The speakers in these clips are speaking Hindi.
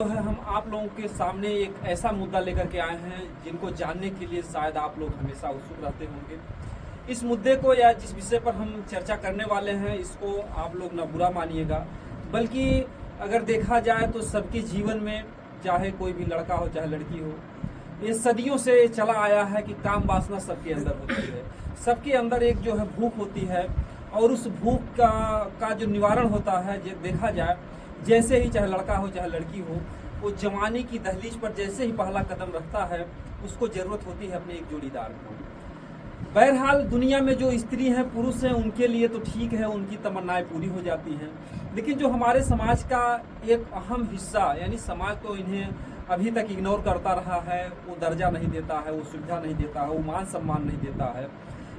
जो है हम आप लोगों के सामने एक ऐसा मुद्दा लेकर के आए हैं जिनको जानने के लिए शायद आप लोग हमेशा उत्सुक रहते होंगे। इस मुद्दे को या जिस विषय पर हम चर्चा करने वाले हैं इसको आप लोग ना बुरा मानिएगा, बल्कि अगर देखा जाए तो सबके जीवन में चाहे कोई भी लड़का हो चाहे लड़की हो, ये सदियों से चला आया है कि काम वासना सबके अंदर होती है। सबके अंदर एक जो है भूख होती है और उस भूख का जो निवारण होता है देखा जाए, जैसे ही चाहे लड़का हो चाहे लड़की हो, वो जवानी की दहलीज पर जैसे ही पहला कदम रखता है उसको ज़रूरत होती है अपने एक जोड़ीदार को। बहरहाल दुनिया में जो स्त्री हैं पुरुष हैं उनके लिए तो ठीक है, उनकी तमन्नाएं पूरी हो जाती हैं, लेकिन जो हमारे समाज का एक अहम हिस्सा यानी समाज तो इन्हें अभी तक इग्नोर करता रहा है, वो दर्जा नहीं देता है, वो सुविधा नहीं देता है, वो मान सम्मान नहीं देता है।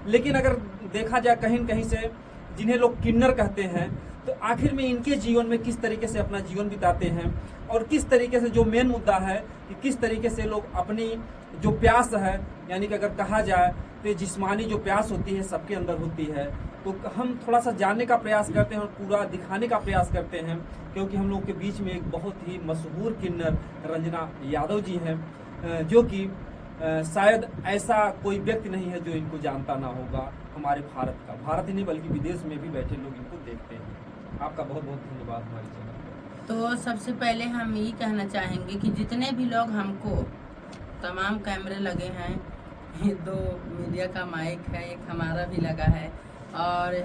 लेकिन अगर देखा जाए कहीं न कहीं से जिन्हें लोग किन्नर कहते हैं, तो आखिर में इनके जीवन में किस तरीके से अपना जीवन बिताते हैं और किस तरीके से जो मेन मुद्दा है कि किस तरीके से लोग अपनी जो प्यास है, यानी कि अगर कहा जाए तो जिस्मानी जो प्यास होती है सबके अंदर होती है, तो हम थोड़ा सा जानने का प्रयास करते हैं और पूरा दिखाने का प्रयास करते हैं, क्योंकि हम लोग के बीच में एक बहुत ही मशहूर किन्नर रंजना यादव जी हैं, जो कि शायद ऐसा कोई व्यक्ति नहीं है जो इनको जानता ना होगा। हमारे भारत ही नहीं बल्कि विदेश में भी बैठे लोग इनको देखते हैं। आपका बहुत बहुत धन्यवाद हमारे चैनल पर। तो सबसे पहले हम ये कहना चाहेंगे कि जितने भी लोग हमको, तमाम कैमरे लगे हैं, ये 2 मीडिया का माइक है, एक हमारा भी लगा है, और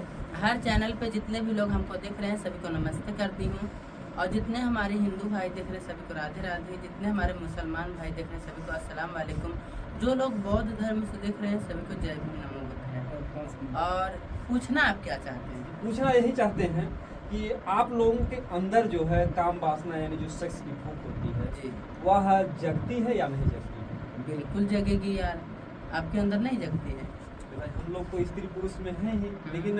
हर चैनल पे जितने भी लोग हमको देख रहे हैं सभी को नमस्ते करती हूँ, और जितने हमारे हिंदू भाई देख रहे हैं सभी को राधे राधे, जितने हमारे मुसलमान भाई देख रहे हैं सभी को अस्सलाम वालेकुम, जो लोग बौद्ध धर्म से देख रहे हैं सभी को जय भीम नमो बुद्धाय। और पूछना आप क्या चाहते हैं? पूछना यही चाहते हैं कि आप लोगों के अंदर जो है काम वासना यानी जो सेक्स की भूख होती है जी, वह जगती है या नहीं जगती है? बिल्कुल जगेगी यार, आपके अंदर नहीं जगती है? हम लोग तो स्त्री पुरुष में हैं ही, लेकिन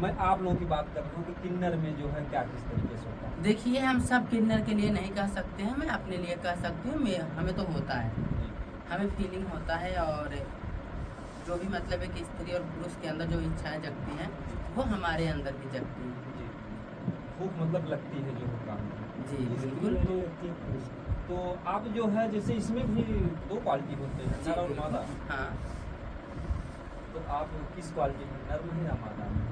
मैं आप लोगों की बात कर रहा हूँ कि किन्नर में जो है क्या किस तरीके से होता है। देखिए, हम सब किन्नर के लिए नहीं कह सकते हैं, मैं अपने लिए कह सकती हूँ। हमें तो होता है, हमें फीलिंग होता है, और जो भी मतलब है कि स्त्री और पुरुष के अंदर जो इच्छाएं जगती हैं वो हमारे अंदर भी जगती हैं। भूख मतलब लगती है जो काम। जी बिल्कुल। तो आप जो है जैसे इसमें भी 2 क्वालिटी होते हैं, नर और मादा। हाँ, तो आप किस क्वालिटी में, नर में या मादा में?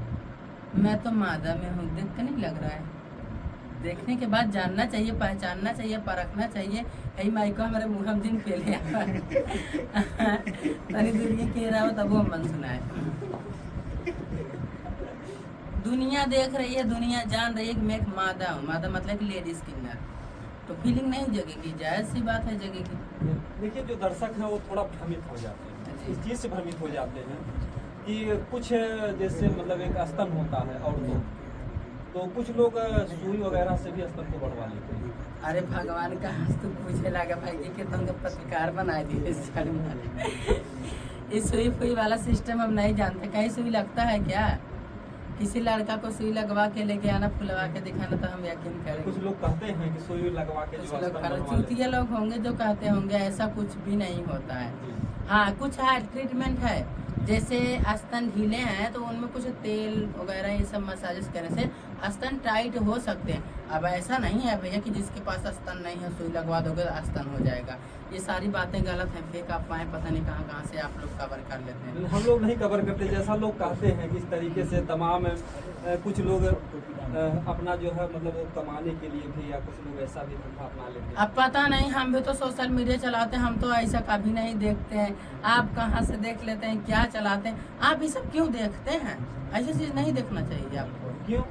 मैं तो मादा में हूँ। देख के नहीं लग रहा है? देखने के बाद जानना चाहिए, पहचानना चाहिए, परखना चाहिए। यही माई को हमारे मुँह हम जिन पे ले तनी दुनिया कह रहा हो तब वो मन सुनाए। दुनिया देख रही है, दुनिया जान रही है कि मैं एक मादा हूँ। मादा मतलब कि लेडीज किन्नर, तो फीलिंग नहीं जगेगी, जायज़ सी बात है जगेगी। देखिए, जो दर्शक हैं वो थोड़ा भ्रमित हो जाते हैं, इस चीज़ से भ्रमित हो जाते हैं कि कुछ जैसे मतलब एक स्तन होता है और तो कुछ लोग सुई वगैरह से भी स्तन को बढ़वा लेते हैं। अरे भगवान का हंस तो पूछे लगा भाई जी कि तुमको पत्रकार बना दिए इस सुई फुई वाला सिस्टम हम नहीं जानते। कहीं सुई लगता है क्या? किसी लड़का को सुई लगवा के लेके आना, फुलवा के दिखाना, तो हम यकीन करें। कुछ लोग कहते हैं कि सुई लगवा के जो स्तन बनवा लेते हैं। चूतिया लोग होंगे जो कहते होंगे, ऐसा कुछ भी नहीं होता है। हाँ, कुछ है ट्रीटमेंट है, जैसे स्तन ढीले हैं तो उनमें कुछ तेल वगैरह ये सब मसाजेस करने से स्तन टाइट हो सकते हैं। अब ऐसा नहीं है भैया कि जिसके पास स्तन नहीं है सुई लगवा दोगे तो स्तन हो जाएगा। ये सारी बातें गलत हैं, फेक अफवाहें, पता नहीं कहाँ से आप लोग कवर कर लेते हैं। हम लोग नहीं कवर करते, जैसा लोग कहते हैं कि इस तरीके से तमाम कुछ लोग अपना जो है मतलब वो कमाने के लिए भी, या कुछ लोग ऐसा भी धंधा अपना लेते हैं। अब पता नहीं, हम भी तो सोशल मीडिया चलाते हैं, हम तो ऐसा कभी नहीं देखते हैं। आप कहाँ से देख लेते हैं, क्या चलाते हैं? आप ये सब क्यों देखते हैं? ऐसी चीज़ नहीं देखना चाहिए आपको। क्यों?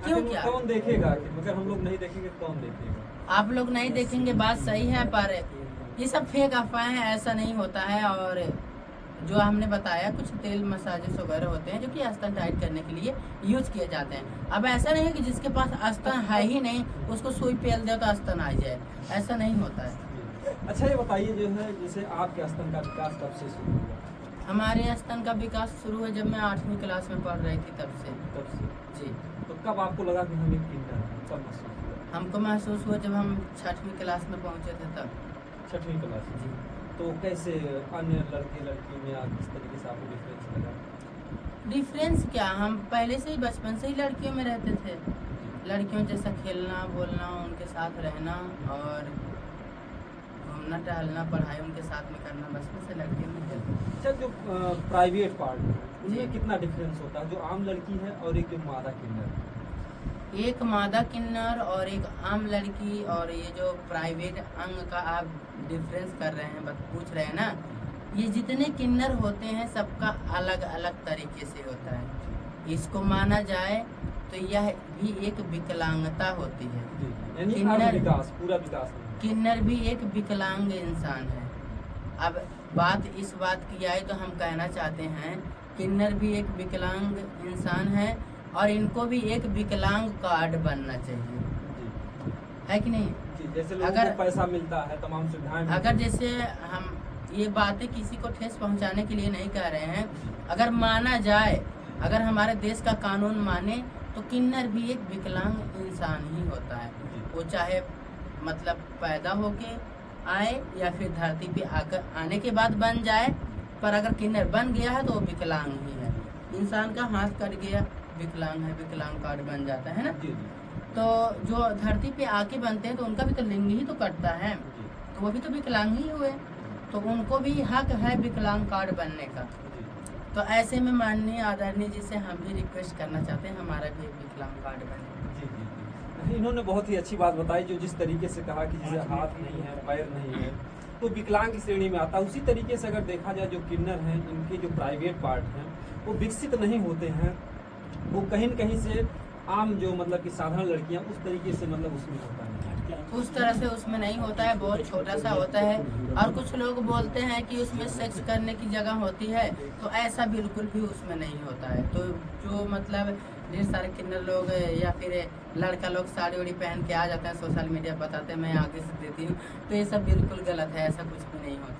क्या कौन देखेगा? अगर हम लोग नहीं देखेंगे कौन देखेगा? आप लोग नहीं देखेंगे, बात सही है, पर ये सब फेक अफवाहें हैं, ऐसा नहीं होता है। और जो हमने बताया कुछ तेल मसाजेस वगैरह होते हैं जो कि स्तन टाइट करने के लिए यूज किए जाते हैं। अब ऐसा नहीं है कि जिसके पास स्तन है ही नहीं उसको सुई पेल दे तो स्तन आ जाए, ऐसा नहीं होता है। अच्छा, ये बताइए जो है जैसे आपके स्तन का विकास कब से शुरू हुआ? हमारे स्तन का विकास शुरू हुआ जब मैं 8वीं क्लास में पढ़ रही थी, तब से। जी। तो कब आपको लगा कि हम एक किन्नर हैं? कब महसूस हुआ? हमको महसूस हुआ जब हम 6वीं क्लास में पहुँचे थे, तब। 6वीं क्लास में? जी। तो कैसे अन्य लड़के लड़की में आप किस तरीके से आपको डिफरेंस लगा? डिफरेंस क्या, हम पहले से ही बचपन से ही लड़कियों में रहते थे। लड़कियों जैसा खेलना बोलना, उनके साथ रहना और घूमना टहलना, पढ़ाई उनके साथ में करना, बस में से लड़कियों में खेलना। अच्छा, जो प्राइवेट पार्ट है जी। उनमें कितना डिफरेंस होता है, जो आम लड़की है और एक जो मादा किन्नर है? एक मादा किन्नर और एक आम लड़की, और ये जो प्राइवेट अंग का आप डिफरेंस कर रहे हैं, पूछ रहे हैं ना, ये जितने किन्नर होते हैं सबका अलग अलग तरीके से होता है। इसको माना जाए तो यह भी एक विकलांगता होती है। यानी किन्नर- विकास, पूरा विकास नहीं। किन्नर भी एक विकलांग इंसान है। अब बात इस बात की आए तो हम कहना चाहते हैं किन्नर भी एक विकलांग इंसान है और इनको भी एक विकलांग कार्ड बनना चाहिए, जी है कि नहीं? जी, जैसे लोगों अगर- को पैसा मिलता है, तमाम सुविधाएं मिलती अगर हैं। जैसे हम ये बातें किसी को ठेस पहुंचाने के लिए नहीं कह रहे हैं, अगर माना जाए, अगर हमारे देश का कानून माने तो किन्नर भी एक विकलांग इंसान ही होता है। वो चाहे मतलब पैदा होके आए या फिर धरती पे आकर आने के बाद बन जाए, पर अगर किन्नर बन गया है तो वो विकलांग ही है। इंसान का हाथ कट गया, विकलांग है, विकलांग कार्ड बन जाता है ना। जी जी तो जो धरती पे आके बनते हैं तो उनका भी तो लिंग ही तो कटता है, जी तो वो भी तो विकलांग ही हुए, तो उनको भी हक है विकलांग कार्ड बनने का। जी। तो ऐसे में माननीय आदरणीय जी से हम भी रिक्वेस्ट करना चाहते हैं हमारा भी एक विकलांग कार्ड बने। जी जी जी। इन्होंने बहुत ही अच्छी बात बताई, जो जिस तरीके से कहा कि जैसे हाथ नहीं है, पैर नहीं है, तो विकलांग की श्रेणी में आता है। उसी तरीके से अगर देखा जाए, जो किन्नर हैं, इनके जो प्राइवेट पार्ट हैं वो विकसित नहीं होते हैं, वो कहीं न कहीं से आम जो मतलब कि साधारण लड़कियां उस तरीके से मतलब उसमें होता है। उस तरह से उसमें नहीं होता है, बहुत छोटा सा होता है। और कुछ लोग बोलते हैं कि उसमें सेक्स करने की जगह होती है, तो ऐसा बिल्कुल भी उसमें नहीं होता है। तो जो मतलब ढेर सारे किन्नर लोग या फिर लड़का लोग साड़ी उड़ी पहन के आ जाते हैं, सोशल मीडिया बताते हैं मैं आगे से देती हूँ, तो ये सब बिल्कुल गलत है, ऐसा कुछ भी नहीं होता।